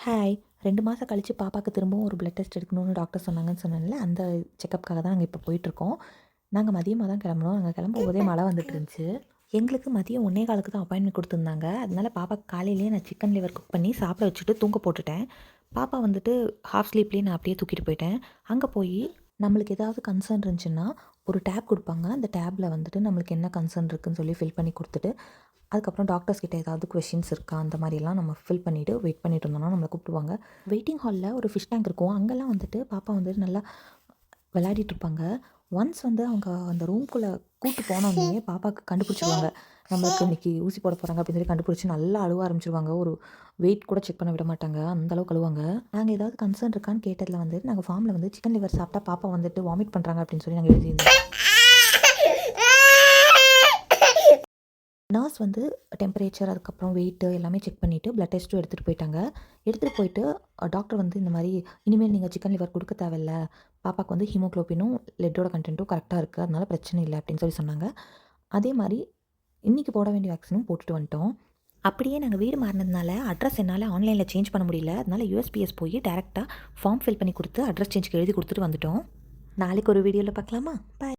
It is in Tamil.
ஹாய் 2 மாதம் கழிச்சு பாப்பாவுக்கு திரும்பவும் ஒரு பிளட் டெஸ்ட் எடுக்கணும்னு டாக்டர் சொன்னாங்கன்னு சொன்னேன்ல, அந்த செக்கப்க்காக தான் நாங்கள் இப்போ போயிட்டுருக்கோம். நாங்கள் மதியமாக தான் கிளம்புனோம். நாங்கள் கிளம்பும்போதே மழை வந்துட்டு இருந்துச்சு. எங்களுக்கு மதியம் 1:15க்கு தான் அப்பாயின்மெண்ட் கொடுத்துருந்தாங்க. அதனால பாப்பாக்கு காலையிலேயே நான் சிக்கன் லிவர் குக் பண்ணி சாப்பிட வச்சுட்டு தூங்க போட்டுட்டேன். பாப்பா வந்துட்டு ஹாஃப் ஸ்லீப்லேயே நான் அப்படியே தூக்கிட்டு போயிட்டேன். அங்கே போய் நம்மளுக்கு ஏதாவது கன்சர்ன் இருந்துச்சுன்னா, ஒரு டேப் குடுப்பாங்க. அந்த டேப்ல வந்துட்டு நம்மளுக்கு என்ன கன்சர்ன் இருக்குன்னு சொல்லி ஃபில் பண்ணி குடுத்துட்டு, அதுக்கப்புறம் டாக்டர்ஸ் கிட்ட ஏதாவது கொஸ்டின்ஸ் இருக்கா? அந்த மாரியெல்லாம் நம்ம ஃபில் பண்ணிவிட்டு வெயிட் பண்ணிட்டு இருந்தோம்னா நம்மள கூப்பிடுவாங்க. வெயிட்டிங் ஹால்ல ஒரு ஃபிஷ் டேங்க் இருக்கும். அங்கலாம் வந்துட்டு பாப்பா வந்துட்டு நல்லா விளையாடிட்டு இருப்பாங்க. ஒன்ஸ் வந்து அவங்க அந்த ரூம்குள்ள கூட்டு போனோனயே பாப்பாக்கு கண்டுபிடிச்சுருவாங்க. நம்மளுக்கு இன்னைக்கு ஊசி போட போறாங்க அப்படின்னு சொல்லி கண்டுபிடிச்சு நல்லா அழுவ ஆரம்பிச்சுருவாங்க. ஒரு வெயிட் கூட செக் பண்ண விட மாட்டாங்க. அந்த அளவுக்கு அழுவாங்க. நாங்க ஏதாவது கன்சர்ன் இருக்கான்னு கேட்டதுல வந்து நாங்க ஃபார்ம்ல வந்து சிக்கன் லிவர் சாப்பிட்டா பாப்பா வந்துட்டு வாமிட் பண்றாங்க அப்படின்னு சொல்லி நாங்க எழுதியிருந்தோம். நர்ஸ் வந்து டெம்பரேச்சர், அதுக்கப்புறம் வெயிட்டு எல்லாமே செக் பண்ணிவிட்டு பிளட் டெஸ்ட்டும் எடுத்துகிட்டு போயிட்டாங்க. எடுத்துகிட்டு போயிட்டு டாக்டர் வந்து இந்த மாரி இனிமேல் நீங்கள் சிக்கன் லிவர் கொடுக்க தேவையில்ல. பாப்பாக்கு வந்து ஹீமோகுளோபினும், லெட்டோட கன்டென்ட்டும் கரெக்ட்டா இருக்கு. அதனால பிரச்சனை இல்ல அப்படின்னு சொல்லி சொன்னாங்க. அதே மாரி இன்னைக்கு போட வேண்டிய வேக்சினும் போட்டுட்டு வந்துட்டோம். அப்படியே நாங்க வீடு மாறுனதுனால அட்ரஸ் என்னால ஆன்லைன்ல சேஞ்ச் பண்ண முடியல. அதனால யுஎஸ்பிஎஸ் போய் டைரக்ட்டா ஃபார்ம் ஃபில் பண்ணி குடுத்து அட்ரஸ் சேஞ்ச்க்கு எழுதி குடுத்துட்டு வந்துட்டோம். நாளைக்கு ஒரு வீடியோல பார்க்கலாமா? பாய்.